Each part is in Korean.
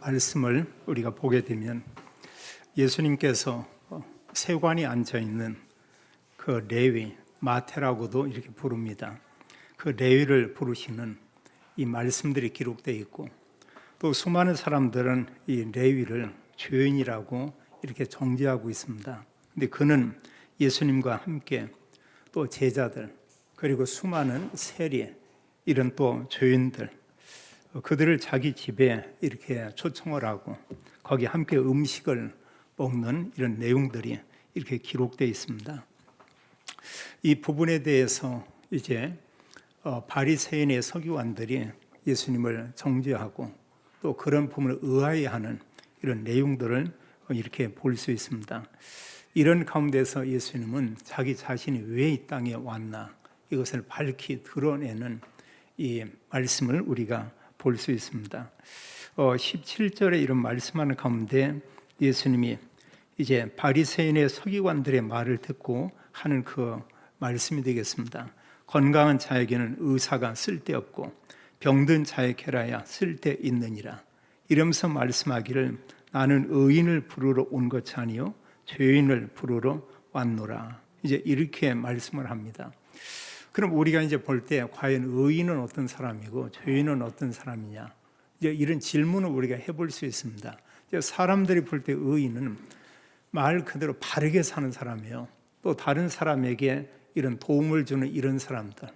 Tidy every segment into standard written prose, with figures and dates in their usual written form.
말씀을 우리가 보게 되면 예수님께서 세관이 앉아 있는 그 레위, 마태라고도 이렇게 부릅니다. 그 레위를 부르시는 이 말씀들이 기록되어 있고, 또 수많은 사람들은 이 레위를 죄인이라고 이렇게 정죄하고 있습니다. 근데 그는 예수님과 함께 또 제자들, 그리고 수많은 세리, 이런 또 죄인들, 그들을 자기 집에 이렇게 초청을 하고 거기 함께 음식을 먹는 이런 내용들이 이렇게 기록되어 있습니다. 이 부분에 대해서 이제 바리새인의 서기관들이 예수님을 정죄하고 또 그런 부분을 의아해하는 이런 내용들을 이렇게 볼 수 있습니다. 이런 가운데서 예수님은 자기 자신이 왜 이 땅에 왔나, 이것을 밝히 드러내는 이 말씀을 우리가 볼 수 있습니다. 17절에 이런 말씀하는 가운데 예수님이 이제 바리새인의 서기관들의 말을 듣고 하는 그 말씀이 되겠습니다. 건강한 자에게는 의사가 쓸데없고 병든 자에게라야 쓸데있느니라. 이러면서 말씀하기를 나는 의인을 부르러 온 것이 아니요 죄인을 부르러 왔노라. 이제 이렇게 말씀을 합니다. 그럼 우리가 이제 볼 때 과연 의인은 어떤 사람이고 죄인은 어떤 사람이냐, 이제 이런 질문을 우리가 해볼 수 있습니다. 이제 사람들이 볼 때 의인은 말 그대로 바르게 사는 사람이에요. 또 다른 사람에게 이런 도움을 주는 이런 사람들.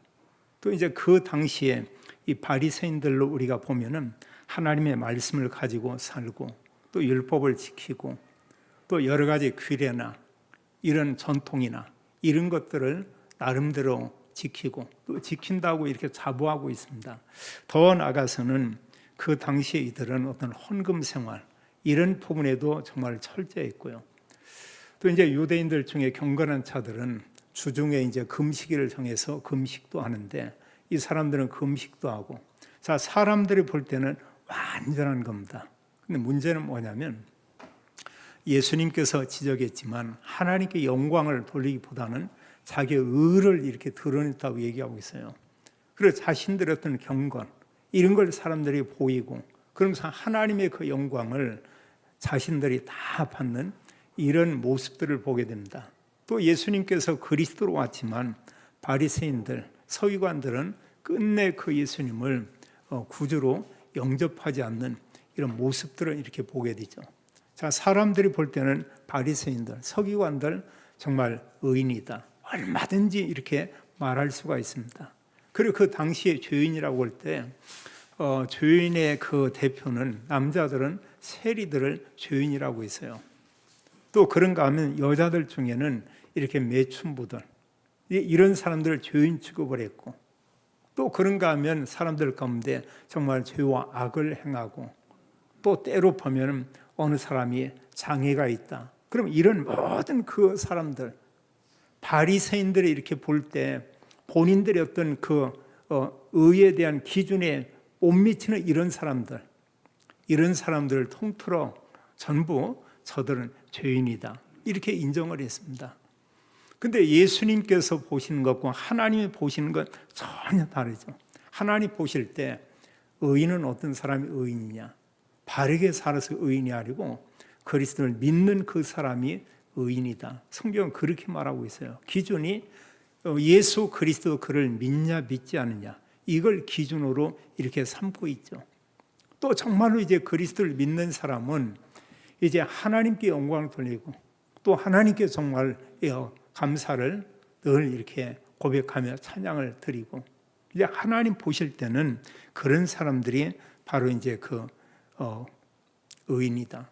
또 이제 그 당시에 이 바리새인들로 우리가 보면은 하나님의 말씀을 가지고 살고 또 율법을 지키고 또 여러 가지 규례나 이런 전통이나 이런 것들을 나름대로 지키고 또 지킨다고 이렇게 자부하고 있습니다. 더 나아가서는 그 당시에 이들은 어떤 헌금 생활 이런 부분에도 정말 철저했고요. 또 이제 유대인들 중에 경건한 자들은 주중에 이제 금식일을 정해서 금식도 하는데 이 사람들은 금식도 하고, 자, 사람들이 볼 때는 완전한 겁니다. 근데 문제는 뭐냐면 예수님께서 지적했지만 하나님께 영광을 돌리기보다는 자기의 의를 이렇게 드러냈다고 얘기하고 있어요. 그래서 자신들의 어떤 경건 이런 걸 사람들이 보이고 그러면서 하나님의 그 영광을 자신들이 다 받는 이런 모습들을 보게 됩니다. 또 예수님께서 그리스도로 왔지만 바리새인들, 서기관들은 끝내 그 예수님을 구주로 영접하지 않는 이런 모습들을 이렇게 보게 되죠. 자, 사람들이 볼 때는 바리새인들, 서기관들 정말 의인이다, 얼마든지 이렇게 말할 수가 있습니다. 그리고 그 당시에 죄인이라고 할 때 죄인의 그 대표는 남자들은 세리들을 죄인이라고 했어요. 또 그런가 하면 여자들 중에는 이렇게 매춘부들, 이런 사람들을 죄인 취급을 했고, 또 그런가 하면 사람들 가운데 정말 죄와 악을 행하고 또 때로 보면 어느 사람이 장애가 있다, 그럼 이런 모든 그 사람들, 바리새인들이 이렇게 볼 때 본인들의 어떤 그 의에 대한 기준에 못 미치는 이런 사람들을 통틀어 전부 저들은 죄인이다 이렇게 인정을 했습니다. 근데 예수님께서 보시는 것과 하나님이 보시는 건 전혀 다르죠. 하나님 보실 때 의인은 어떤 사람이 의인이냐, 바르게 살아서 의인이 아니고 그리스도를 믿는 그 사람이 의인이다. 성경은 그렇게 말하고 있어요. 기준이 예수 그리스도 그를 믿냐 믿지 않느냐, 이걸 기준으로 이렇게 삼고 있죠. 또 정말로 이제 그리스도를 믿는 사람은 이제 하나님께 영광을 돌리고 또 하나님께 정말 감사를 늘 이렇게 고백하며 찬양을 드리고, 이제 하나님 보실 때는 그런 사람들이 바로 이제 그 의인이다.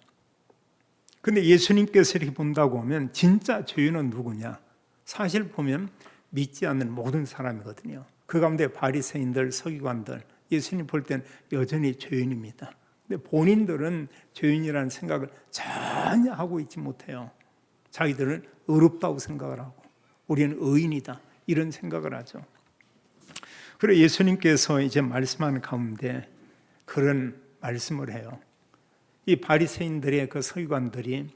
근데 예수님께서 이렇게 본다고 하면 진짜 죄인은 누구냐? 사실 보면 믿지 않는 모든 사람이거든요. 그 가운데 바리새인들, 서기관들, 예수님 볼 때는 여전히 죄인입니다. 근데 본인들은 죄인이라는 생각을 전혀 하고 있지 못해요. 자기들은 의롭다고 생각을 하고 우리는 의인이다 이런 생각을 하죠. 그리고 예수님께서 이제 말씀하는 가운데 그런 말씀을 해요. 이 바리새인들의 그 서기관들이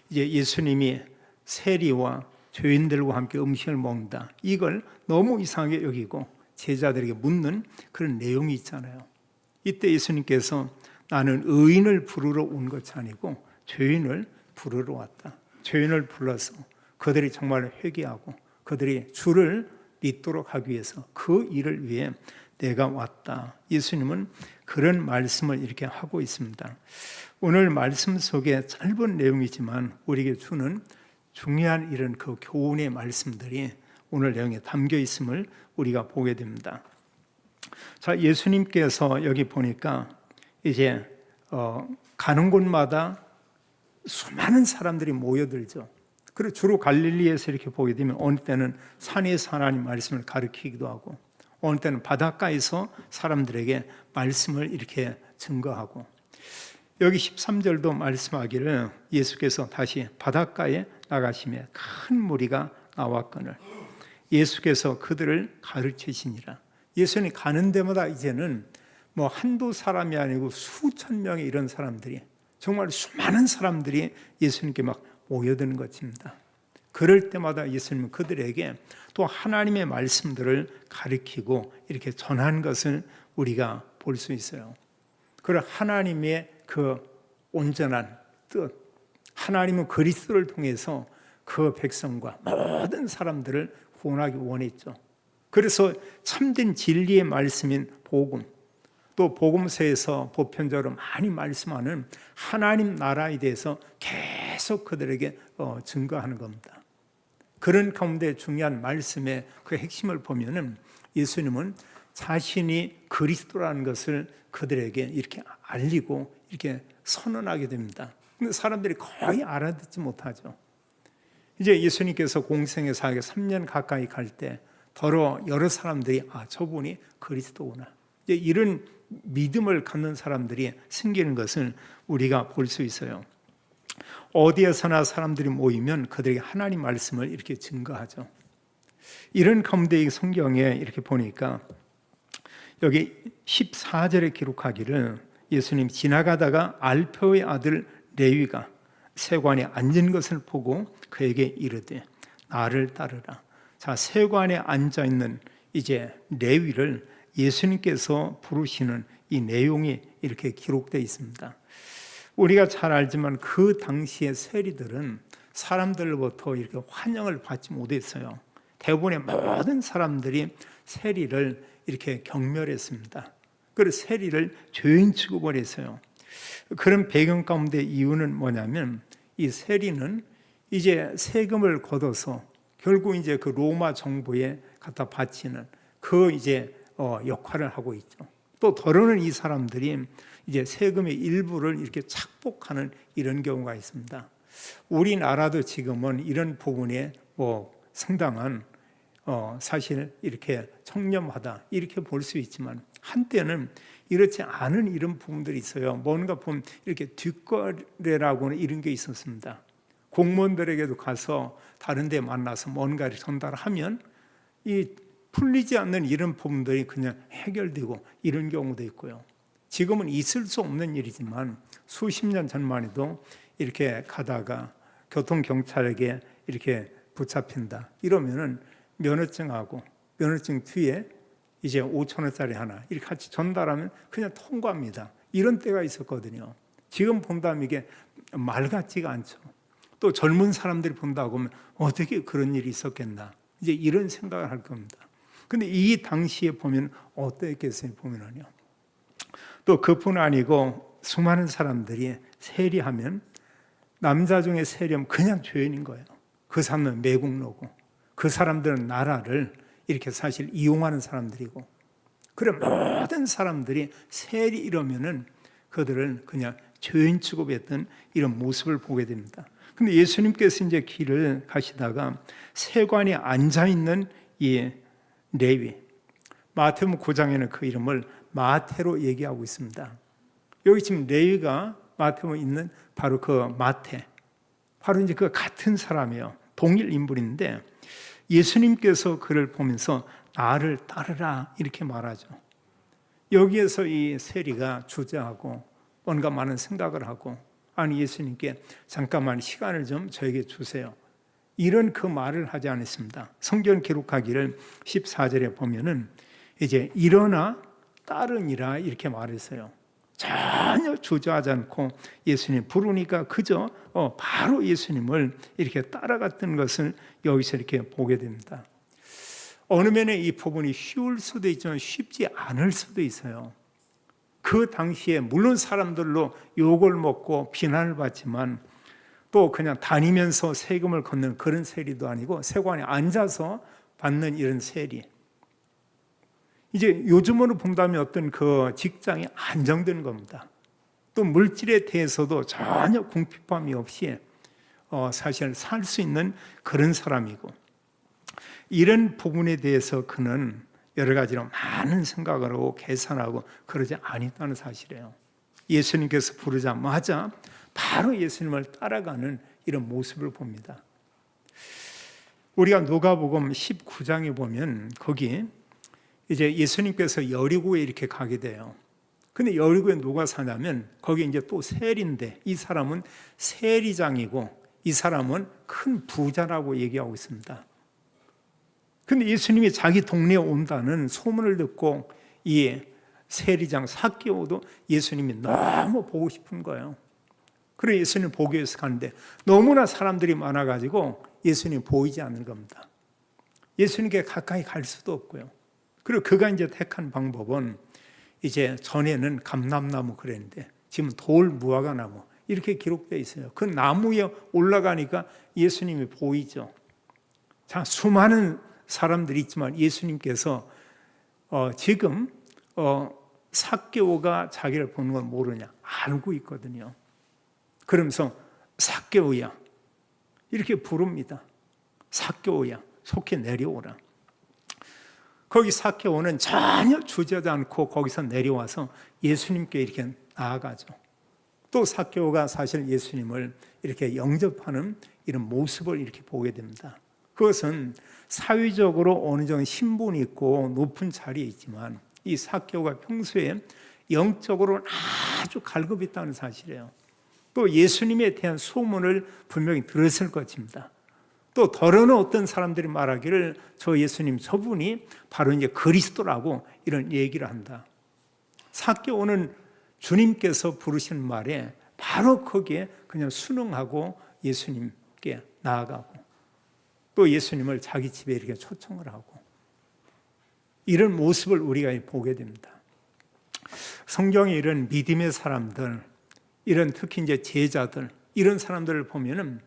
이제 예수님이 세리와 죄인들과 함께 음식을 먹는다, 이걸 너무 이상하게 여기고 제자들에게 묻는 그런 내용이 있잖아요. 이때 예수님께서 나는 의인을 부르러 온 것이 아니고 죄인을 부르러 왔다. 죄인을 불러서 그들이 정말 회개하고 그들이 주를 믿도록 하기 위해서 그 일을 위해 내가 왔다. 예수님은 그런 말씀을 이렇게 하고 있습니다. 오늘 말씀 속에 짧은 내용이지만 우리에게 주는 중요한 이런 그 교훈의 말씀들이 오늘 내용에 담겨 있음을 우리가 보게 됩니다. 자, 예수님께서 여기 보니까 이제 가는 곳마다 수많은 사람들이 모여들죠. 그리고 주로 갈릴리에서 이렇게 보게 되면 어느 때는 산에서 하나님 말씀을 가르치기도 하고 어느 때는 바닷가에서 사람들에게 말씀을 이렇게 증거하고 여기 13절도 말씀하기를 예수께서 다시 바닷가에 나가시며 큰 무리가 나왔거늘 예수께서 그들을 가르치시니라. 예수님이 가는 데마다 이제는 뭐 한두 사람이 아니고 수천 명의 이런 사람들이 정말 수많은 사람들이 예수님께 막 모여드는 것입니다. 그럴 때마다 예수님은 그들에게 또 하나님의 말씀들을 가르치고 이렇게 전한 것을 우리가 볼 수 있어요. 그런 하나님의 그 온전한 뜻, 하나님은 그리스도를 통해서 그 백성과 모든 사람들을 구원하기 원했죠. 그래서 참된 진리의 말씀인 복음, 또 복음서에서 보편적으로 많이 말씀하는 하나님 나라에 대해서 계속 그들에게 증거하는 겁니다. 그런 가운데 중요한 말씀의 그 핵심을 보면은 예수님은 자신이 그리스도라는 것을 그들에게 이렇게 알리고 이렇게 선언하게 됩니다. 근데 사람들이 거의 알아듣지 못하죠. 이제 예수님께서 공생의 사역에 3년 가까이 갈 때 여러 사람들이 저분이 그리스도구나. 이제 이런 믿음을 갖는 사람들이 생기는 것을 우리가 볼 수 있어요. 어디에서나 사람들이 모이면 그들에게 하나님 말씀을 이렇게 증거하죠. 이런 가운데 성경에 이렇게 보니까 여기 14절에 기록하기를 예수님 지나가다가 알페오의 아들 레위가 세관에 앉은 것을 보고 그에게 이르되 나를 따르라. 자, 세관에 앉아 있는 이제 레위를 예수님께서 부르시는 이 내용이 이렇게 기록되어 있습니다. 우리가 잘 알지만 그 당시의 세리들은 사람들로부터 이렇게 환영을 받지 못했어요. 대부분의 모든 사람들이 세리를 이렇게 경멸했습니다. 그래서 세리를 죄인 취급을 했어요. 그런 배경 가운데 이유는 뭐냐면 이 세리는 이제 세금을 걷어서 결국 이제 그 로마 정부에 갖다 바치는 그 이제 역할을 하고 있죠. 또 더러는 이 사람들이 이제 세금의 일부를 이렇게 착복하는 이런 경우가 있습니다. 우리나라도 지금은 이런 부분에 상당한 사실 이렇게 청렴하다 이렇게 볼 수 있지만 한때는 이렇지 않은 이런 부분들이 있어요. 뭔가 보면 이렇게 뒷거래라고는 이런 게 있었습니다. 공무원들에게도 가서 다른 데 만나서 뭔가를 전달하면 이 풀리지 않는 이런 부분들이 그냥 해결되고 이런 경우도 있고요. 지금은 있을 수 없는 일이지만 수십 년 전만 해도 이렇게 가다가 교통경찰에게 이렇게 붙잡힌다 이러면은 면허증하고 면허증 뒤에 이제 5,000원짜리 하나 이렇게 같이 전달하면 그냥 통과합니다. 이런 때가 있었거든요. 지금 본다면 이게 말 같지가 않죠. 또 젊은 사람들이 본다고 하면 어떻게 그런 일이 있었겠나 이제 이런 생각을 할 겁니다. 근데 이 당시에 보면 어땠겠어요? 보면은요. 또 그뿐 아니고 수많은 사람들이 세리하면 남자 중에 세리하면 그냥 죄인인 거예요. 그 사람은 매국노고 그 사람들은 나라를 이렇게 사실 이용하는 사람들이고 그래 모든 사람들이 세리 이러면은 그들은 그냥 죄인 취급했던 이런 모습을 보게 됩니다. 근데 예수님께서 이제 길을 가시다가 세관에 앉아 있는 이 레위 마태복음 9장에는 그 이름을 마태로 얘기하고 있습니다. 여기 지금 레위가 마태복음에 있는 바로 그 마태 바로 이제 그 같은 사람이에요. 동일 인물인데 예수님께서 그를 보면서 나를 따르라 이렇게 말하죠. 여기에서 이 세리가 주저하고 뭔가 많은 생각을 하고 아니 예수님께 잠깐만 시간을 좀 저에게 주세요. 이런 그 말을 하지 않았습니다. 성경 기록하기를 14절에 보면은 이제 일어나 따르니라 이렇게 말했어요. 전혀 주저하지 않고 예수님 부르니까 그저 바로 예수님을 이렇게 따라갔던 것을 여기서 이렇게 보게 됩니다. 어느 면에 이 부분이 쉬울 수도 있지만 쉽지 않을 수도 있어요. 그 당시에 물론 사람들로 욕을 먹고 비난을 받지만 또 그냥 다니면서 세금을 걷는 그런 세리도 아니고 세관에 앉아서 받는 이런 세리. 이제 요즘으로 본다면 어떤 그 직장이 안정된 겁니다. 또 물질에 대해서도 전혀 궁핍함이 없이 사실 살 수 있는 그런 사람이고, 이런 부분에 대해서 그는 여러 가지로 많은 생각을 하고 계산하고 그러지 않았다는 사실이에요. 예수님께서 부르자마자 바로 예수님을 따라가는 이런 모습을 봅니다. 우리가 누가복음 19장에 보면 거기 이제 예수님께서 여리고에 이렇게 가게 돼요. 근데 여리고에 누가 사냐면 거기 이제 또 세리인데 이 사람은 세리장이고 이 사람은 큰 부자라고 얘기하고 있습니다. 근데 예수님이 자기 동네에 온다는 소문을 듣고 이 세리장 삭개오도 예수님이 너무 보고 싶은 거예요. 그래서 예수님 보기 위해서 가는데 너무나 사람들이 많아가지고 예수님 보이지 않는 겁니다. 예수님께 가까이 갈 수도 없고요. 그리고 그가 이제 택한 방법은 이제 전에는 감람나무 그랬는데 지금 돌 무화과 나무 이렇게 기록되어 있어요. 그 나무에 올라가니까 예수님이 보이죠. 자, 수많은 사람들이 있지만 예수님께서 지금 삭개오가 자기를 보는 건 모르냐? 알고 있거든요. 그러면서 삭개오야 이렇게 부릅니다. 삭개오야 속히 내려오라. 거기 삭개오는 전혀 주저하지 않고 거기서 내려와서 예수님께 이렇게 나아가죠. 또 삭개오가 사실 예수님을 이렇게 영접하는 이런 모습을 이렇게 보게 됩니다. 그것은 사회적으로 어느 정도 신분이 있고 높은 자리에 있지만 이 삭개오가 평소에 영적으로 아주 갈급이 있다는 사실이에요. 또 예수님에 대한 소문을 분명히 들었을 것입니다. 또 더러는 어떤 사람들이 말하기를 저 예수님 저분이 바로 이제 그리스도라고 이런 얘기를 한다. 삭개오는 주님께서 부르신 말에 바로 거기에 그냥 순응하고 예수님께 나아가고 또 예수님을 자기 집에 이렇게 초청을 하고 이런 모습을 우리가 보게 됩니다. 성경에 이런 믿음의 사람들, 이런 특히 이제 제자들, 이런 사람들을 보면은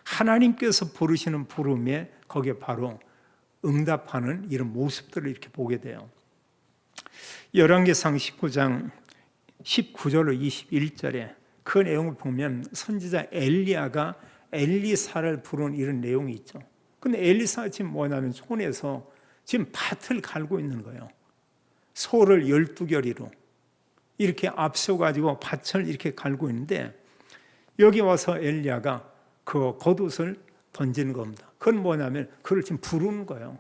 하나님께서 부르시는 부름에 거기에 바로 응답하는 이런 모습들을 이렇게 보게 돼요. 열왕기상 19장 19절로 21절에 그 내용을 보면 선지자 엘리야가 엘리사를 부른 이런 내용이 있죠. 근데 엘리사가 지금 뭐냐면 손에서 지금 밭을 갈고 있는 거예요. 소를 12겨리로 이렇게 앞서가지고 밭을 이렇게 갈고 있는데 여기 와서 엘리야가 그 겉옷을 던지는 겁니다. 그건 뭐냐면 그걸 지금 부르는 거예요.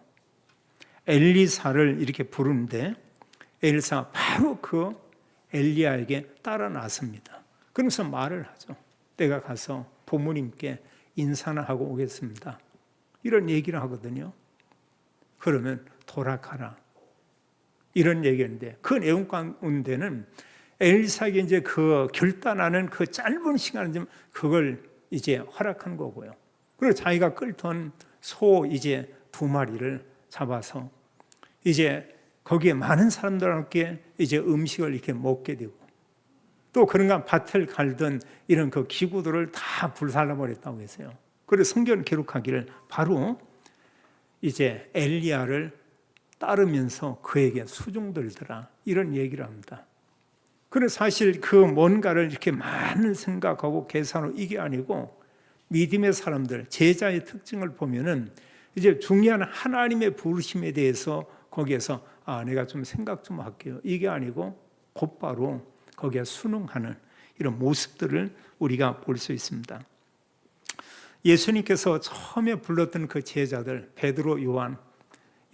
엘리사를 이렇게 부르는데 엘리사가 바로 그 엘리야에게 따라 나섭니다. 그러면서 말을 하죠. 내가 가서 부모님께 인사나 하고 오겠습니다. 이런 얘기를 하거든요. 그러면 돌아가라. 이런 얘기인데 그 내용 가운데는 엘리사에게 이제 그 결단하는 그 짧은 시간은 좀 그걸 이제 허락한 거고요. 그리고 자기가 끌던 소 이제 2마리를 잡아서 이제 거기에 많은 사람들과 함께 이제 음식을 이렇게 먹게 되고 또 그런가 밭을 갈던 이런 그 기구들을 다 불살라버렸다고 했어요. 그래서 성경을 기록하기를 바로 이제 엘리야를 따르면서 그에게 수종들더라 이런 얘기를 합니다. 그래서 사실 그 뭔가를 이렇게 많은 생각하고 계산하고 이게 아니고 믿음의 사람들, 제자의 특징을 보면은 이제 중요한 하나님의 부르심에 대해서 거기에서 내가 좀 생각 좀 할게요. 이게 아니고 곧바로 거기에 순응하는 이런 모습들을 우리가 볼 수 있습니다. 예수님께서 처음에 불렀던 그 제자들 베드로, 요한,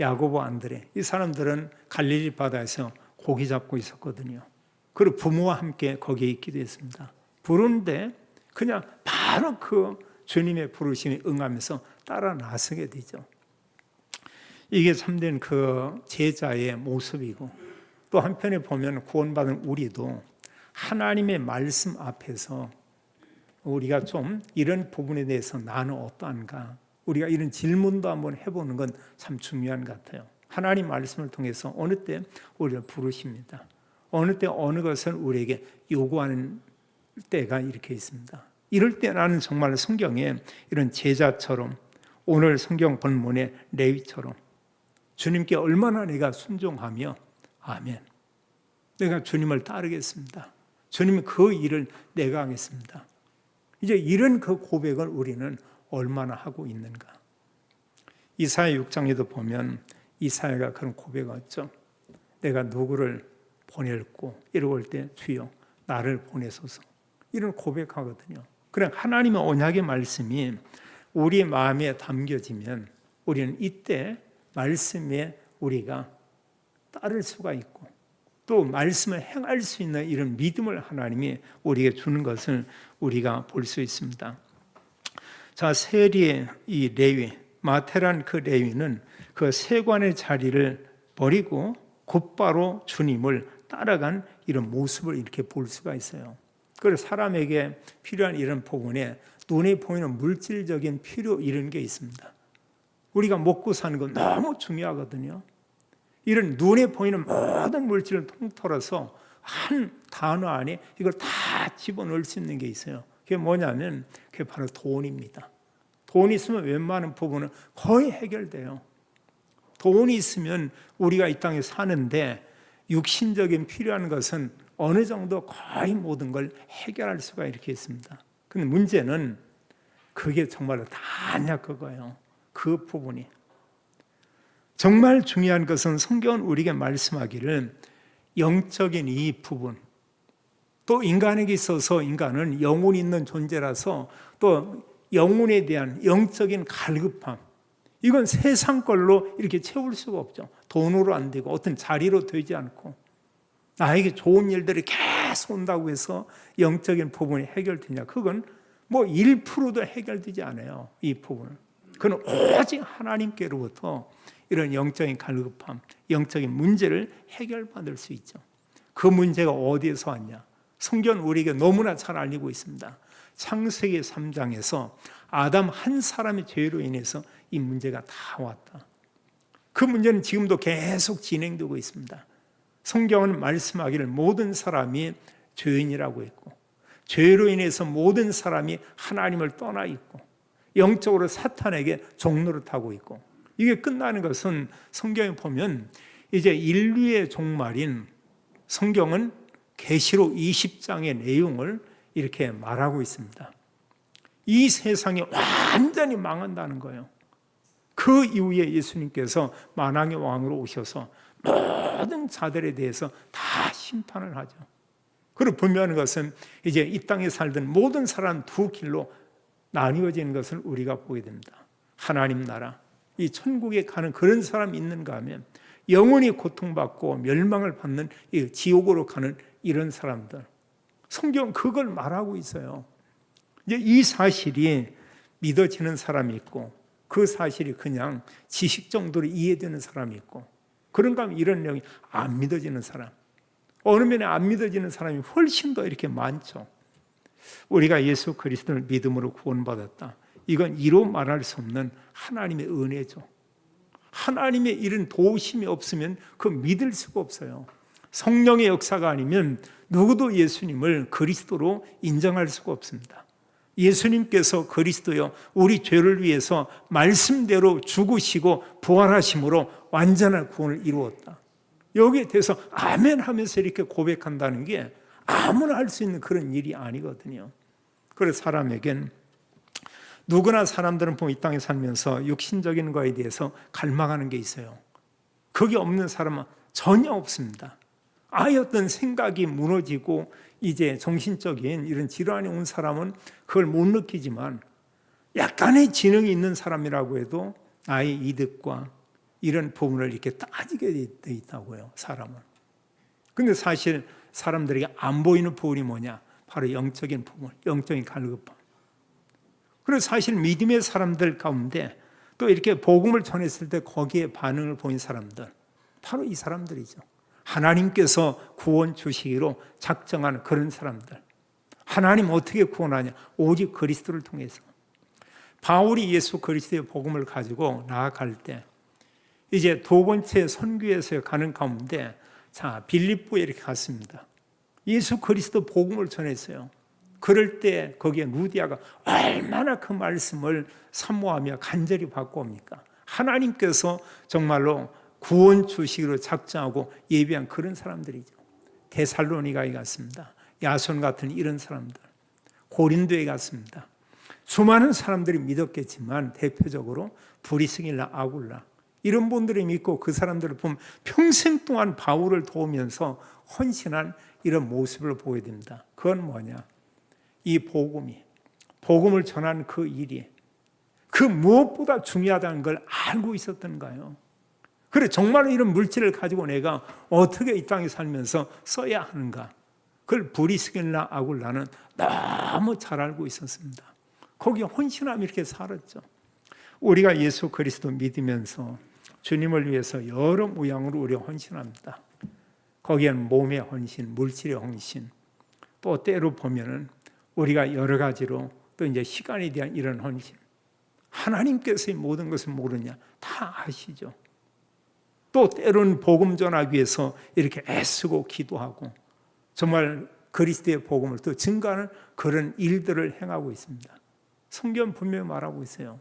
야고보, 안드레 이 사람들은 갈릴리 바다에서 고기 잡고 있었거든요. 그리고 부모와 함께 거기에 있기도 했습니다. 부르는데 그냥 바로 그 주님의 부르심에 응하면서 따라 나서게 되죠. 이게 참된 그 제자의 모습이고 또 한편에 보면 구원받은 우리도 하나님의 말씀 앞에서 우리가 좀 이런 부분에 대해서 나는 어떠한가, 우리가 이런 질문도 한번 해보는 건 참 중요한 것 같아요. 하나님 말씀을 통해서 어느 때 우리를 부르십니다. 어느 때 어느 것을 우리에게 요구하는 때가 이렇게 있습니다. 이럴 때 나는 정말 성경에 이런 제자처럼, 오늘 성경 본문의 레위처럼 주님께 얼마나 내가 순종하며 아멘, 내가 주님을 따르겠습니다, 주님 그 일을 내가 하겠습니다, 이제 이런 그 고백을 우리는 얼마나 하고 있는가. 이사야 6장에도 보면 이사야가 그런 고백을 했죠. 내가 누구를 보낼고 이러고 올 때 주여 나를 보내소서, 이런 고백하거든요. 그래, 하나님의 언약의 말씀이 우리 마음에 담겨지면 우리는 이때 말씀에 우리가 따를 수가 있고 또 말씀을 행할 수 있는 이런 믿음을 하나님이 우리에게 주는 것을 우리가 볼 수 있습니다. 자, 세리의 이 레위, 마태란 그 레위는 그 세관의 자리를 버리고 곧바로 주님을 따라간 이런 모습을 이렇게 볼 수가 있어요. 그래서 사람에게 필요한 이런 부분에 눈에 보이는 물질적인 필요 이런 게 있습니다. 우리가 먹고 사는 건 너무 중요하거든요. 이런 눈에 보이는 모든 물질을 통틀어서 한 단어 안에 이걸 다 집어넣을 수 있는 게 있어요. 그게 뭐냐면 그게 바로 돈입니다. 돈이 있으면 웬만한 부분은 거의 해결돼요. 돈이 있으면 우리가 이 땅에 사는데 육신적인 필요한 것은 어느 정도 거의 모든 걸 해결할 수가 이렇게 있습니다. 근데 문제는 그게 정말로 다 아니야 그거예요. 그 부분이. 정말 중요한 것은 성경은 우리에게 말씀하기를 영적인 이 부분, 또 인간에게 있어서 인간은 영혼이 있는 존재라서 또 영혼에 대한 영적인 갈급함, 이건 세상 걸로 이렇게 채울 수가 없죠. 돈으로 안 되고 어떤 자리로 되지 않고 나에게 좋은 일들이 계속 온다고 해서 영적인 부분이 해결되냐, 그건 뭐 1%도 해결되지 않아요. 이 부분은. 그건 오직 하나님께로부터 이런 영적인 갈급함, 영적인 문제를 해결받을 수 있죠. 그 문제가 어디에서 왔냐? 성경은 우리에게 너무나 잘 알리고 있습니다. 창세기 3장에서 아담 한 사람의 죄로 인해서 이 문제가 다 왔다. 그 문제는 지금도 계속 진행되고 있습니다. 성경은 말씀하기를 모든 사람이 죄인이라고 했고 죄로 인해서 모든 사람이 하나님을 떠나 있고 영적으로 사탄에게 종노릇하고 있고, 이게 끝나는 것은 성경에 보면 이제 인류의 종말인 성경은 계시록 20장의 내용을 이렇게 말하고 있습니다. 이 세상이 완전히 망한다는 거예요. 그 이후에 예수님께서 만왕의 왕으로 오셔서 모든 자들에 대해서 다 심판을 하죠. 그리고 분명한 것은 이제 이 땅에 살던 모든 사람 두 길로 나뉘어지는 것을 우리가 보게 됩니다. 하나님 나라, 이 천국에 가는 그런 사람이 있는가 하면 영원히 고통받고 멸망을 받는 이 지옥으로 가는 이런 사람들, 성경 그걸 말하고 있어요. 이제 이 사실이 믿어지는 사람이 있고 그 사실이 그냥 지식 정도로 이해되는 사람이 있고, 그런가 하면 이런 내용이 안 믿어지는 사람, 어느 면에 안 믿어지는 사람이 훨씬 더 이렇게 많죠. 우리가 예수 그리스도를 믿음으로 구원받았다, 이건 이로 말할 수 없는 하나님의 은혜죠. 하나님의 이런 도우심이 없으면 그 믿을 수가 없어요. 성령의 역사가 아니면 누구도 예수님을 그리스도로 인정할 수가 없습니다. 예수님께서 그리스도여 우리 죄를 위해서 말씀대로 죽으시고 부활하심으로 완전한 구원을 이루었다, 여기에 대해서 아멘 하면서 이렇게 고백한다는 게 아무나 할 수 있는 그런 일이 아니거든요. 그래서 사람에겐 누구나 사람들은 이 땅에 살면서 육신적인 거에 대해서 갈망하는 게 있어요. 그게 없는 사람은 전혀 없습니다. 아예 어떤 생각이 무너지고 이제 정신적인 이런 질환이 온 사람은 그걸 못 느끼지만 약간의 지능이 있는 사람이라고 해도 나의 이득과 이런 부분을 이렇게 따지게 돼 있다고요, 사람은. 근데 사실 사람들에게 안 보이는 부분이 뭐냐? 바로 영적인 부분, 영적인 갈급함. 그리고 사실 믿음의 사람들 가운데 또 이렇게 복음을 전했을 때 거기에 반응을 보인 사람들, 바로 이 사람들이죠. 하나님께서 구원 주시기로 작정한 그런 사람들. 하나님 어떻게 구원하냐? 오직 그리스도를 통해서. 바울이 예수 그리스도의 복음을 가지고 나아갈 때 이제 두 번째 선교에서 가는 가운데 빌립보에 이렇게 갔습니다. 예수 그리스도 복음을 전했어요. 그럴 때 거기에 루디아가 얼마나 그 말씀을 사모하며 간절히 받고 옵니까? 하나님께서 정말로 구원 주시기로 작정하고 예비한 그런 사람들이죠. 데살로니가에 갔습니다. 야손 같은 이런 사람들. 고린도에 갔습니다. 수많은 사람들이 믿었겠지만 대표적으로 브리스길라, 아굴라 이런 분들이 믿고 그 사람들을 보면 평생 동안 바울을 도우면서 헌신한 이런 모습을 보게 됩니다. 그건 뭐냐? 이 복음을 전하는 그 일이 그 무엇보다 중요하다는 걸 알고 있었던 거예요. 그래 정말 이런 물질을 가지고 내가 어떻게 이 땅에 살면서 써야 하는가? 그걸 브리스길라, 아굴라는 너무 잘 알고 있었습니다. 거기에 헌신함이 이렇게 살았죠. 우리가 예수 그리스도 믿으면서 주님을 위해서 여러 모양으로 우리가 헌신합니다. 거기에는 몸의 헌신, 물질의 헌신, 또 때로 보면은 우리가 여러 가지로 또 이제 시간에 대한 이런 헌신. 하나님께서의 모든 것을 모르냐? 다 아시죠. 또 때로는 복음 전하기 위해서 이렇게 애쓰고 기도하고 정말 그리스도의 복음을 또 증거하는 그런 일들을 행하고 있습니다. 성경 분명히 말하고 있어요.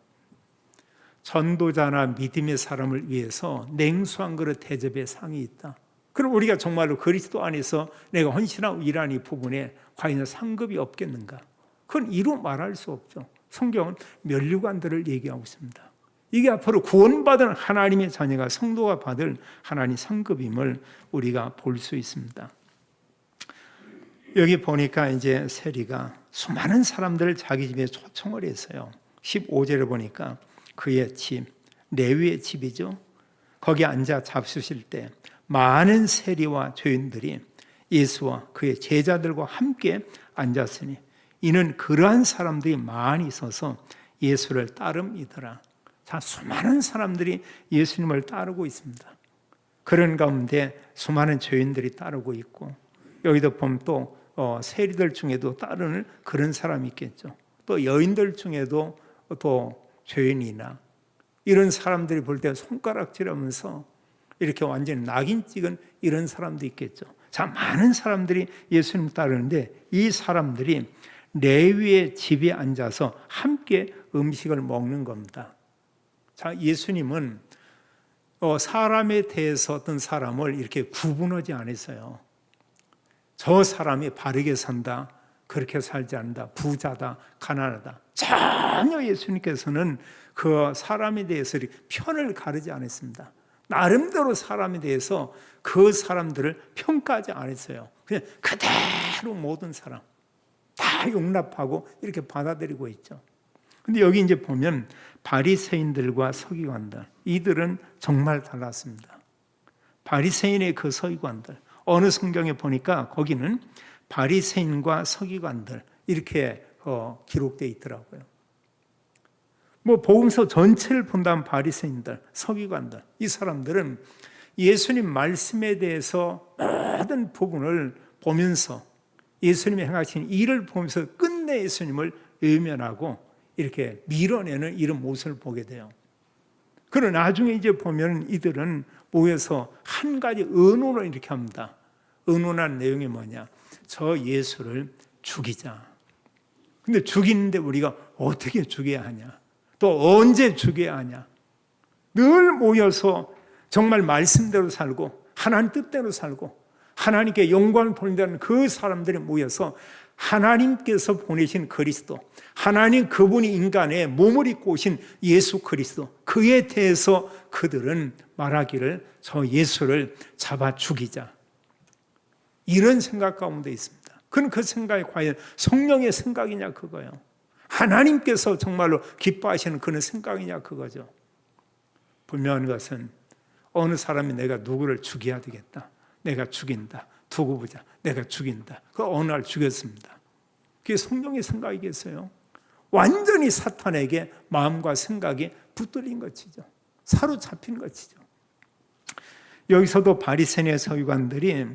전도자나 믿음의 사람을 위해서 냉수 한 그릇 대접의 상이 있다. 그럼 우리가 정말로 그리스도 안에서 내가 헌신하고 일하는 이 부분에 과연 상급이 없겠는가? 그건 이루 말할 수 없죠. 성경은 면류관들을 얘기하고 있습니다. 이게 앞으로 구원받은 하나님의 자녀가 성도가 받을 하나님 상급임을 우리가 볼 수 있습니다. 여기 보니까 이제 세리가 수많은 사람들을 자기 집에 초청을 했어요. 15절에 보니까 그의 집, 레위의 집이죠. 거기 앉아 잡수실 때 많은 세리와 죄인들이 예수와 그의 제자들과 함께 앉았으니 이는 그러한 사람들이 많이 있어서 예수를 따름이더라. 자, 수많은 사람들이 예수님을 따르고 있습니다. 그런 가운데 수많은 죄인들이 따르고 있고 여기도 보면 또 세리들 중에도 따르는 그런 사람이 있겠죠. 또 여인들 중에도 또 죄인이나 이런 사람들이 볼 때 손가락질하면서 이렇게 완전히 낙인 찍은 이런 사람도 있겠죠. 자, 많은 사람들이 예수님 따르는데 이 사람들이 레위의 집에 앉아서 함께 음식을 먹는 겁니다. 자, 예수님은 사람에 대해서 어떤 사람을 이렇게 구분하지 않았어요. 저 사람이 바르게 산다, 그렇게 살지 않는다, 부자다, 가난하다. 전혀 예수님께서는 그 사람에 대해서 편을 가르지 않았습니다. 나름대로 사람에 대해서 그 사람들을 평가하지 않았어요. 그냥 그대로 모든 사람 다 용납하고 이렇게 받아들이고 있죠. 근데 여기 이제 보면 바리새인들과 서기관들, 이들은 정말 달랐습니다. 바리새인의 그 서기관들, 어느 성경에 보니까 거기는 바리새인과 서기관들 이렇게 기록되어 있더라고요. 복음서 전체를 본다면 바리새인들, 서기관들, 이 사람들은 예수님 말씀에 대해서 모든 부분을 보면서 예수님이 행하신 일을 보면서 끝내 예수님을 외면하고 이렇게 밀어내는 이런 모습을 보게 돼요. 그러나 나중에 이제 보면 이들은 모여서 한 가지 의논을 이렇게 합니다. 의논한 내용이 뭐냐? 저 예수를 죽이자. 근데 죽이는데 우리가 어떻게 죽여야 하냐? 또 언제 죽여야 하냐? 늘 모여서 정말 말씀대로 살고 하나님 뜻대로 살고 하나님께 영광을 돌린다는 그 사람들이 모여서 하나님께서 보내신 그리스도, 하나님 그분이 인간의 몸을 입고 오신 예수 그리스도, 그에 대해서 그들은 말하기를 저 예수를 잡아 죽이자. 이런 생각 가운데 있습니다. 그건 그 생각이 과연 성령의 생각이냐 그거예요. 하나님께서 정말로 기뻐하시는 그런 생각이냐 그거죠. 분명한 것은 어느 사람이 내가 누구를 죽여야 되겠다. 내가 죽인다. 두고 보자. 내가 죽인다. 그 어느 날 죽였습니다. 그게 성령의 생각이겠어요? 완전히 사탄에게 마음과 생각이 붙들린 것이죠. 사로잡힌 것이죠. 여기서도 바리새인의 서기관들이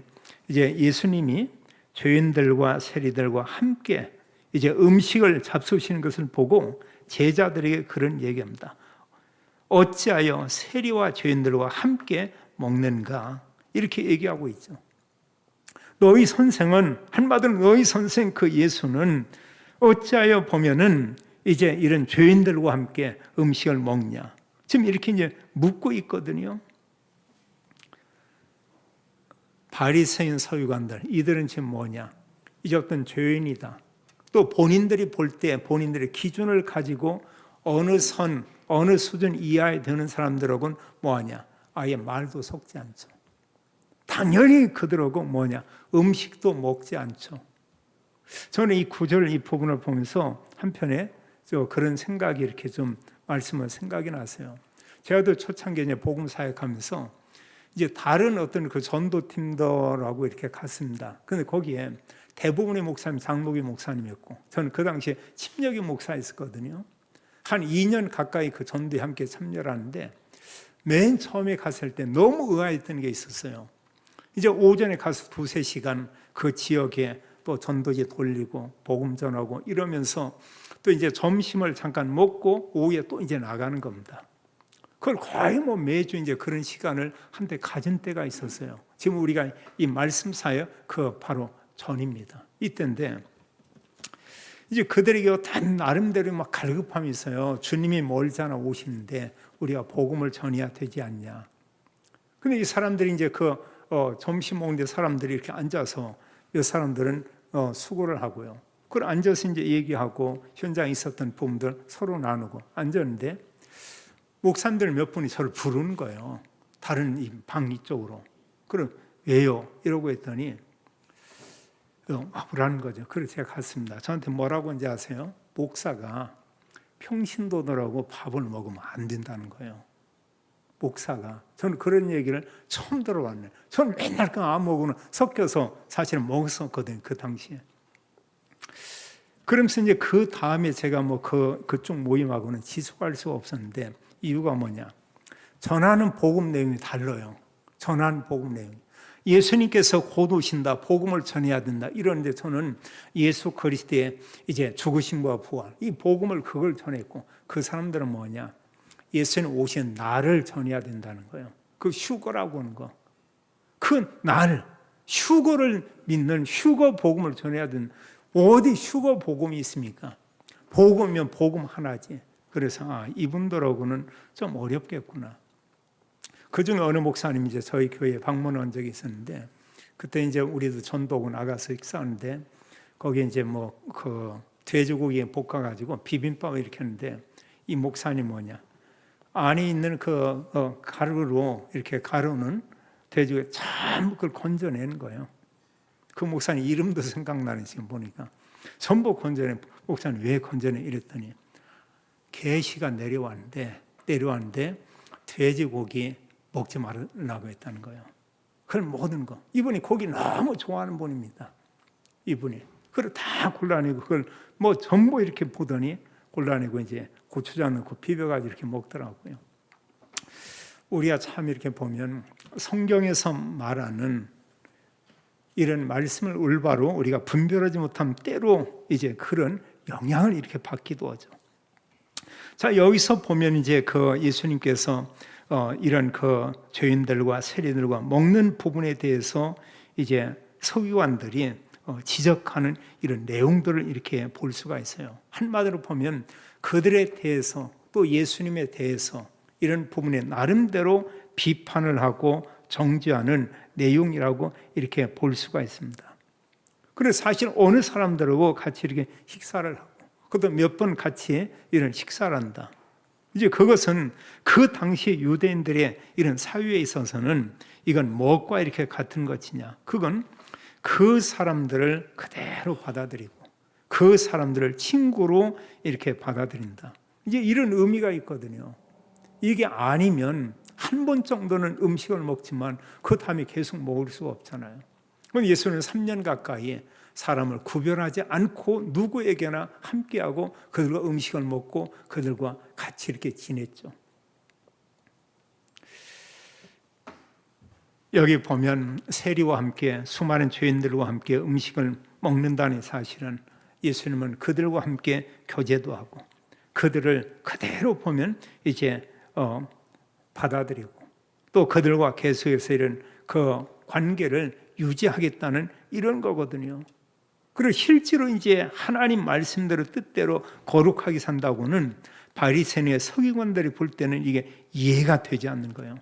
이제 예수님이 죄인들과 세리들과 함께 이제 음식을 잡수시는 것을 보고 제자들에게 그런 얘기합니다. 어찌하여 세리와 죄인들과 함께 먹는가? 이렇게 얘기하고 있죠. 너희 선생은, 한마디로 너희 선생 그 예수는 어찌하여 보면은 이제 이런 죄인들과 함께 음식을 먹냐? 지금 이렇게 이제 묻고 있거든요. 바리새인 서기관들, 이들은 지금 뭐냐? 이제 어떤 죄인이다. 또 본인들이 볼 때 본인들의 기준을 가지고 어느 선, 어느 수준 이하에 드는 사람들하고는 뭐하냐? 아예 말도 섞지 않죠. 당연히 그들하고 뭐냐? 음식도 먹지 않죠. 저는 이 구절, 이 부분을 보면서 한편에 그런 생각이 이렇게 좀 말씀을 생각이 나세요. 제가도 초창기에 이제 복음 사역하면서 이제 다른 어떤 그 전도팀들하고 이렇게 갔습니다. 근데 거기에 대부분의 목사님 장로교 목사님이었고, 저는 그 당시에 침례교 목사였거든요. 한 2년 가까이 그 전도에 함께 참여를 하는데 맨 처음에 갔을 때 너무 의아했던 게 있었어요. 이제 오전에 가서 2-3시간 그 지역에 또 전도지 돌리고 복음 전하고 이러면서 또 이제 점심을 잠깐 먹고 오후에 또 이제 나가는 겁니다. 그걸 거의 뭐 매주 이제 그런 시간을 한때 가진 때가 있었어요. 지금 우리가 이 말씀 사역 그 바로 전입니다. 이때인데 이제 그들에게 다 나름대로 막 갈급함이 있어요. 주님이 멀잖아 오시는데 우리가 복음을 전해야 되지 않냐. 근데 이 사람들이 이제 점심 먹는데 사람들이 이렇게 앉아서 이 사람들은 수고를 하고요. 그걸 앉아서 이제 얘기하고 현장에 있었던 부분들 서로 나누고 앉았는데 목사님들 몇 분이 저를 부르는 거예요. 다른 방 이쪽으로. 그럼 왜요? 이러고 했더니 와보라는 거죠. 그래서 제가 갔습니다. 저한테 뭐라고 이제 아세요? 목사가 평신도들하고 밥을 먹으면 안 된다는 거예요. 목사가. 저는 그런 얘기를 처음 들어봤네요. 저는 맨날 그 암호하고는 섞여서 사실은 먹었었거든요. 그 당시에. 그러면서 이제 그 다음에 제가 뭐 그쪽 모임하고는 지속할 수가 없었는데 이유가 뭐냐? 전하는 복음 내용이 달라요. 전하는 복음 내용이. 예수님께서 곧 오신다, 복음을 전해야 된다 이러는데 저는 예수 그리스도의 이제 죽으심과 부활, 이 복음을 그걸 전했고 그 사람들은 뭐냐? 예수님 오신 나를 전해야 된다는 거예요. 그 휴거라고 하는 거. 그 날, 휴거를 믿는 휴거 복음을 전해야 되는, 어디 휴거 복음이 있습니까? 복음이면 복음 하나지. 그래서 이분들하고는 좀 어렵겠구나. 그중에 어느 목사님이 이제 저희 교회에 방문한 적이 있었는데 그때 이제 우리도 전도고 나가서 식사하는데 거기에 이제 뭐 그 돼지고기에 볶아가지고 비빔밥을 이렇게 하는데 이 목사님 뭐냐? 안에 있는 가루로 이렇게 가루는 돼지고기 전부 그걸 건져내는 거예요. 그 목사님 이름도 생각나는 지금 보니까 전부 건져내. 목사님 왜 건져내? 이랬더니 계시가 내려왔는데 돼지고기 먹지 말라고 했다는 거예요. 그걸 모든 거. 이분이 고기 너무 좋아하는 분입니다. 이분이. 그걸 다 골라내고 그걸 뭐 전부 이렇게 보더니 골라내고 이제 고추장 넣고 비벼가지고 이렇게 먹더라고요. 우리가 참 이렇게 보면 성경에서 말하는 이런 말씀을 올바로 우리가 분별하지 못하면 때로 이제 그런 영향을 이렇게 받기도 하죠. 자, 여기서 보면 이제 그 예수님께서 이런 그 죄인들과 세리들과 먹는 부분에 대해서 이제 서기관들이 지적하는 이런 내용들을 이렇게 볼 수가 있어요. 한마디로 보면 그들에 대해서 또 예수님에 대해서 이런 부분에 나름대로 비판을 하고 정죄하는 내용이라고 이렇게 볼 수가 있습니다. 그래서 사실 어느 사람들하고 같이 이렇게 식사를 하고 그것도 몇 번 같이 이런 식사를 한다. 이제 그것은 그 당시 유대인들의 이런 사유에 있어서는 이건 무엇과 이렇게 같은 것이냐? 그건 그 사람들을 그대로 받아들이고 그 사람들을 친구로 이렇게 받아들인다. 이제 이런 의미가 있거든요. 이게 아니면 한 번 정도는 음식을 먹지만 그 다음에 계속 먹을 수가 없잖아요. 예수는 3년 가까이 사람을 구별하지 않고 누구에게나 함께하고 그들과 음식을 먹고 그들과 같이 이렇게 지냈죠. 여기 보면 세리와 함께 수많은 죄인들과 함께 음식을 먹는다는 사실은 예수님은 그들과 함께 교제도 하고 그들을 그대로 보면 이제 받아들이고 또 그들과 계속해서 이런 그 관계를 유지하겠다는 이런 거거든요. 그리고 실제로 이제 하나님 말씀대로 뜻대로 거룩하게 산다고는 바리새인의 서기관들이 볼 때는 이게 이해가 되지 않는 거예요.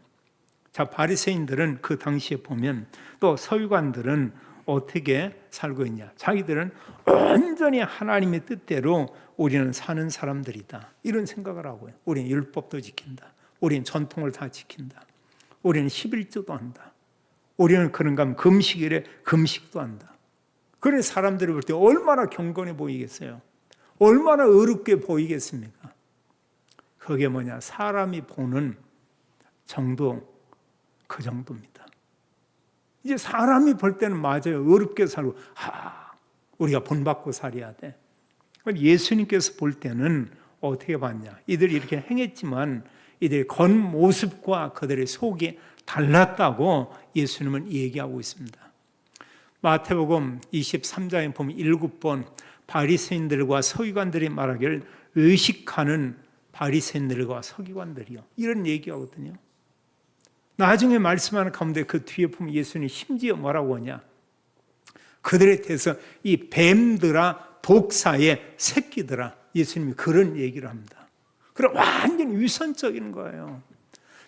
자, 바리새인들은 그 당시에 보면 또 서기관들은 어떻게 살고 있냐? 자기들은 온전히 하나님의 뜻대로 우리는 사는 사람들이다. 이런 생각을 하고요. 우리는 율법도 지킨다. 우리는 전통을 다 지킨다. 우리는 11조도 한다. 우리는 그런가 하면 금식일에 금식도 한다. 그런 사람들이 볼 때 얼마나 경건해 보이겠어요? 얼마나 의롭게 보이겠습니까? 그게 뭐냐? 사람이 보는 정도, 그 정도입니다. 이제 사람이 볼 때는 맞아요. 의롭게 살고, 우리가 본받고 살아야 돼. 예수님께서 볼 때는 어떻게 봤냐? 이들이 이렇게 행했지만 이들의 겉모습과 그들의 속이 달랐다고 예수님은 얘기하고 있습니다. 마태복음 23장에 보면 7번 바리새인들과 서기관들이 말하기를 의식하는 바리새인들과 서기관들이요. 이런 얘기하거든요. 나중에 말씀하는 가운데 그 뒤에 보면 예수님이 심지어 뭐라고 하냐? 그들에 대해서 이 뱀들아 독사의 새끼들아, 예수님이 그런 얘기를 합니다. 그럼 완전 위선적인 거예요.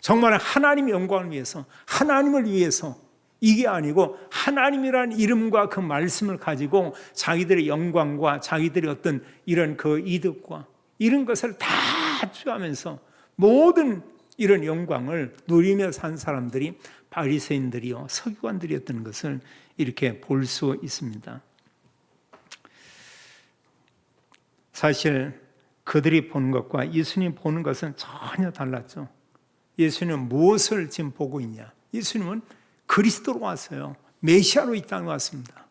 정말 하나님의 영광을 위해서, 하나님을 위해서, 이게 아니고 하나님이라는 이름과 그 말씀을 가지고 자기들의 영광과 자기들의 어떤 이런 그 이득과 이런 것을 다 취하면서 모든 이런 영광을 누리며 산 사람들이 바리새인들이요 서기관들이었던 것을 이렇게 볼 수 있습니다. 사실 그들이 보는 것과 예수님 보는 것은 전혀 달랐죠. 예수님은 무엇을 지금 보고 있냐? 예수님은 그리스도로 왔어요. 메시아로 이 땅에 왔습니다.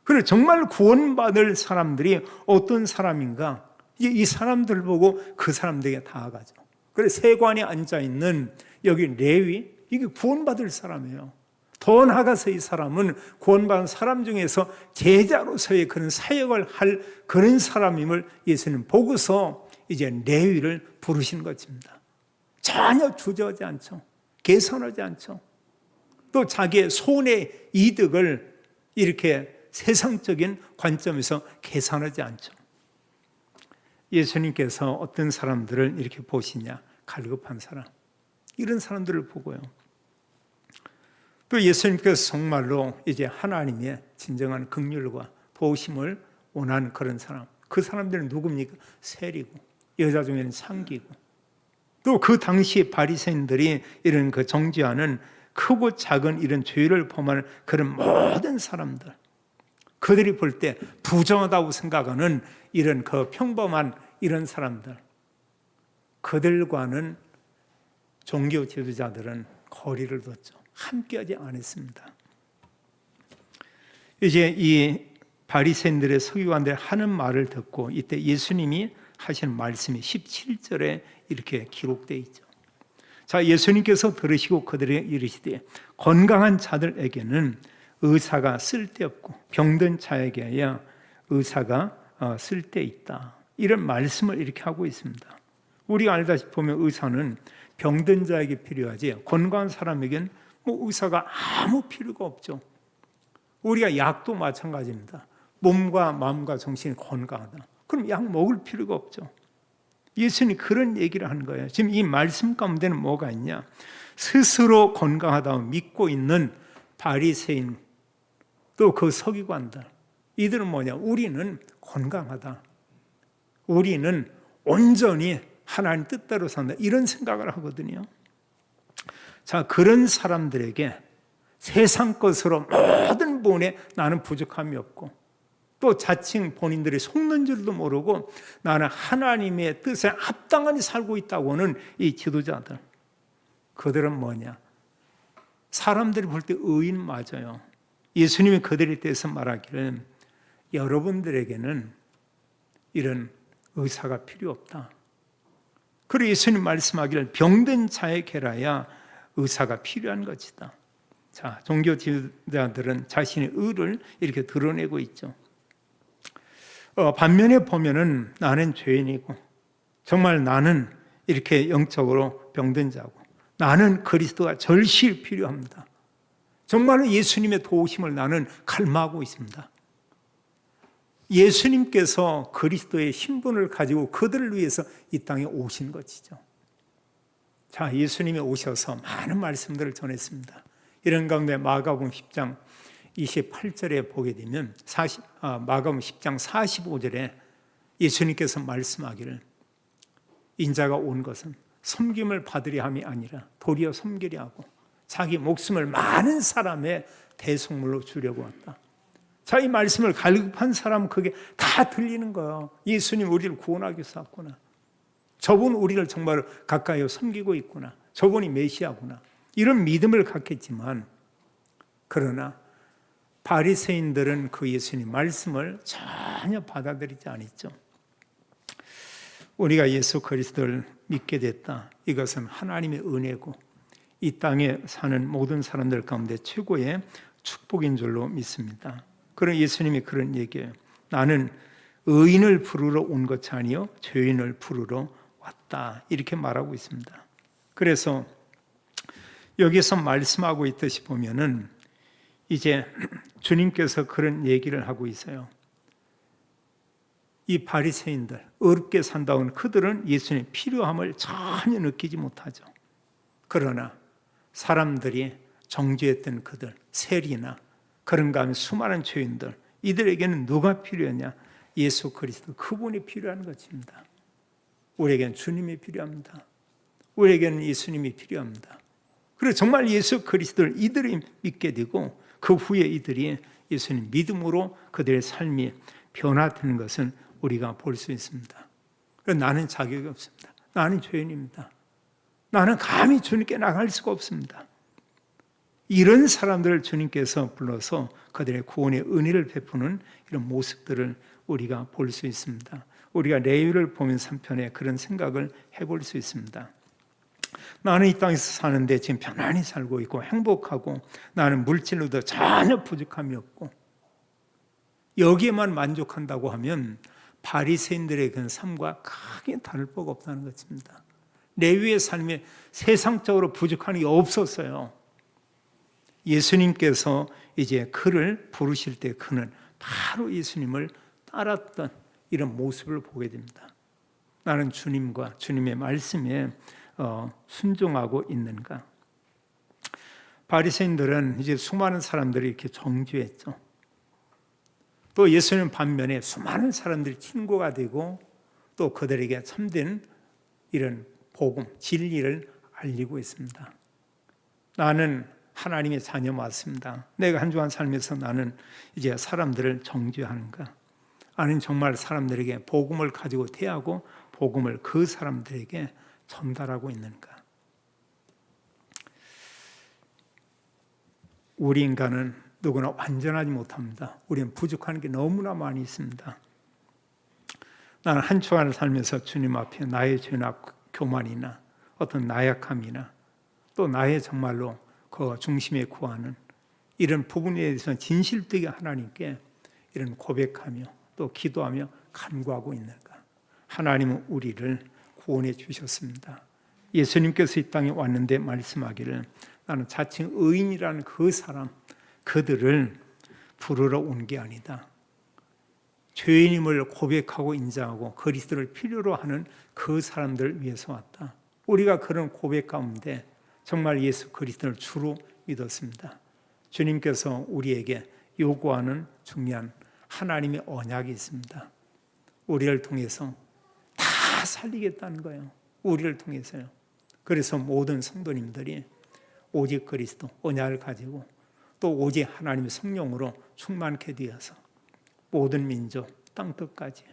그래 정말 구원받을 사람들이 어떤 사람인가? 이 사람들 보고 그 사람들에게 다가가죠. 그래 세관에 앉아있는 여기 레위, 이게 구원받을 사람이에요. 더 나아가서 이 사람은 구원받은 사람 중에서 제자로서의 그런 사역을 할 그런 사람임을 예수님 보고서 이제 레위를 부르신 것입니다. 전혀 주저하지 않죠. 개선하지 않죠. 또 자기의 손의 이득을 이렇게 세상적인 관점에서 계산하지 않죠. 예수님께서 어떤 사람들을 이렇게 보시냐? 갈급한 사람, 이런 사람들을 보고요. 또 예수님께서 정말로 이제 하나님의 진정한 긍휼과 도우심을 원하는 그런 사람, 그 사람들은 누굽니까? 세리고 여자 중에는 창기고 또 그 당시 바리새인들이 이런 그 정죄하는 크고 작은 이런 죄를 범하는 그런 모든 사람들, 그들이 볼 때 부정하다고 생각하는 이런 그 평범한 이런 사람들, 그들과는 종교 지도자들은 거리를 뒀죠. 함께하지 않았습니다. 이제 이 바리새인들의 서기관들 하는 말을 듣고 이때 예수님이 하신 말씀이 17절에 이렇게 기록되어 있죠. 자, 예수님께서 들으시고 그들에게 이르시되 건강한 자들에게는 의사가 쓸데없고 병든 자에게야 의사가 쓸데있다. 이런 말씀을 이렇게 하고 있습니다. 우리가 알다시피 보면 의사는 병든 자에게 필요하지 건강한 사람에게는 의사가 아무 필요가 없죠. 우리가 약도 마찬가지입니다. 몸과 마음과 정신이 건강하다. 그럼 약 먹을 필요가 없죠. 예수님이 그런 얘기를 하는 거예요. 지금 이 말씀 가운데는 뭐가 있냐? 스스로 건강하다고 믿고 있는 바리새인 또 그 서기관들, 이들은 뭐냐? 우리는 건강하다. 우리는 온전히 하나님 뜻대로 산다. 이런 생각을 하거든요. 자, 그런 사람들에게 세상 것으로 모든 부분에 나는 부족함이 없고 또 자칭 본인들이 속는 줄도 모르고 나는 하나님의 뜻에 합당하게 살고 있다고는 이 지도자들, 그들은 뭐냐? 사람들이 볼 때 의인 맞아요. 예수님이 그들에 대해서 말하기를 여러분들에게는 이런 의사가 필요 없다. 그리고 예수님 말씀하기를 병든 자에게라야 의사가 필요한 것이다. 자, 종교 지도자들은 자신의 의를 이렇게 드러내고 있죠. 반면에 보면은 나는 죄인이고 정말 나는 이렇게 영적으로 병든 자고 나는 그리스도가 절실히 필요합니다. 정말로 예수님의 도우심을 나는 갈망하고 있습니다. 예수님께서 그리스도의 신분을 가지고 그들을 위해서 이 땅에 오신 것이죠. 자, 예수님이 오셔서 많은 말씀들을 전했습니다. 이런 가운데 마가복음 10장 28절에 보게 되면 마가복음 10장 45절에 예수님께서 말씀하기를 인자가 온 것은 섬김을 받으려 함이 아니라 도리어 섬기려 하고 자기 목숨을 많은 사람의 대속물로 주려고 왔다. 자, 이 말씀을 갈급한 사람은 그게 다 들리는 거예요. 예수님 우리를 구원하기 위해서 왔구나. 저분 우리를 정말 가까이 섬기고 있구나. 저분이 메시아구나. 이런 믿음을 갖겠지만 그러나 바리새인들은 그 예수님 말씀을 전혀 받아들이지 않았죠. 우리가 예수 그리스도를 믿게 됐다. 이것은 하나님의 은혜고 이 땅에 사는 모든 사람들 가운데 최고의 축복인 줄로 믿습니다. 그런 예수님이 그런 얘기예요. 나는 의인을 부르러 온 것이 아니요 죄인을 부르러 왔다. 이렇게 말하고 있습니다. 그래서 여기서 말씀하고 있듯이 보면은 이제 주님께서 그런 얘기를 하고 있어요. 이 바리새인들, 어렵게 산다는 그들은 예수님의 필요함을 전혀 느끼지 못하죠. 그러나 사람들이 정죄했던 그들, 세리나 그런가 하면 수많은 죄인들, 이들에게는 누가 필요하냐? 예수 그리스도, 그분이 필요한 것입니다. 우리에게는 주님이 필요합니다. 우리에게는 예수님이 필요합니다. 그리고 정말 예수 그리스도를 이들이 믿게 되고 그 후에 이들이 예수님 믿음으로 그들의 삶이 변화되는 것은 우리가 볼 수 있습니다. 나는 자격이 없습니다. 나는 죄인입니다. 나는 감히 주님께 나갈 수가 없습니다. 이런 사람들을 주님께서 불러서 그들의 구원의 은혜를 베푸는 이런 모습들을 우리가 볼 수 있습니다. 우리가 레위를 보면서 한편에 그런 생각을 해볼 수 있습니다. 나는 이 땅에서 사는데 지금 편안히 살고 있고 행복하고 나는 물질로도 전혀 부족함이 없고 여기에만 만족한다고 하면 바리새인들의 그 삶과 크게 다를 바가 없다는 것입니다. 레위의 삶에 세상적으로 부족한 게 없었어요. 예수님께서 이제 그를 부르실 때 그는 바로 예수님을 따랐던 이런 모습을 보게 됩니다. 나는 주님과 주님의 말씀에 순종하고 있는가? 바리새인들은 이제 수많은 사람들이 이렇게 정죄했죠. 또 예수님 반면에 수많은 사람들이 친구가 되고 또 그들에게 참된 이런 복음, 진리를 알리고 있습니다. 나는 하나님의 자녀 맞습니다. 내가 한 주간 살면서 나는 이제 사람들을 정죄하는가? 아니면 정말 사람들에게 복음을 가지고 대하고 복음을 그 사람들에게 전달하고 있는가? 우리 인간은 누구나 완전하지 못합니다. 우리는 부족한 게 너무나 많이 있습니다. 나는 한 주간을 살면서 주님 앞에 나의 죄나 교만이나 어떤 나약함이나 또 나의 정말로 그 중심에 구하는 이런 부분에 대해서 진실되게 하나님께 이런 고백하며 또 기도하며 간구하고 있는가? 하나님은 우리를 구원해 주셨습니다. 예수님께서 이 땅에 왔는데 말씀하기를 나는 자칭 의인이라는 그 사람, 그들을 부르러 온 게 아니다. 죄인임을 고백하고 인정하고 그리스도를 필요로 하는 그 사람들을 위해서 왔다. 우리가 그런 고백 가운데 정말 예수 그리스도를 주로 믿었습니다. 주님께서 우리에게 요구하는 중요한 하나님의 언약이 있습니다. 우리를 통해서 다 살리겠다는 거예요. 우리를 통해서요. 그래서 모든 성도님들이 오직 그리스도 언약을 가지고 또 오직 하나님의 성령으로 충만케 되어서 모든 민족 땅끝까지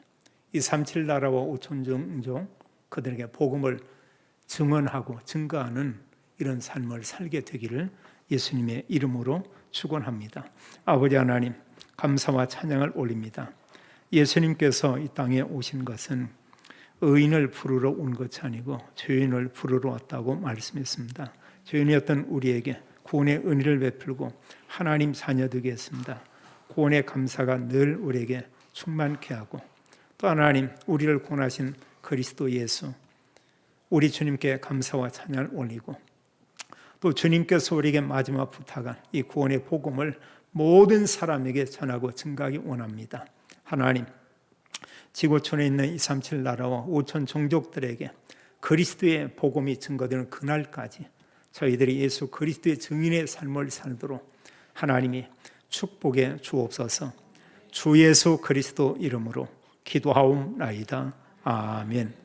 237 나라와 5천 종족 그들에게 복음을 증언하고 증거하는 이런 삶을 살게 되기를 예수님의 이름으로 축원합니다. 아버지 하나님, 감사와 찬양을 올립니다. 예수님께서 이 땅에 오신 것은 의인을 부르러 온 것이 아니고 죄인을 부르러 왔다고 말씀했습니다. 죄인이었던 우리에게 구원의 은혜를 베풀고 하나님 자녀 되겠습니다. 구원의 감사가 늘 우리에게 충만케 하고, 또 하나님 우리를 구원하신 그리스도 예수, 우리 주님께 감사와 찬양을 올리고, 또 주님께서 우리에게 마지막 부탁한 이 구원의 복음을 모든 사람에게 전하고 증가하기 원합니다. 하나님, 지구촌에 있는 237 나라와 5천 종족들에게 그리스도의 복음이 증거되는 그날까지 저희들이 예수 그리스도의 증인의 삶을 살도록 하나님이 축복해 주옵소서. 주 예수 그리스도 이름으로 기도하옵나이다. 아멘.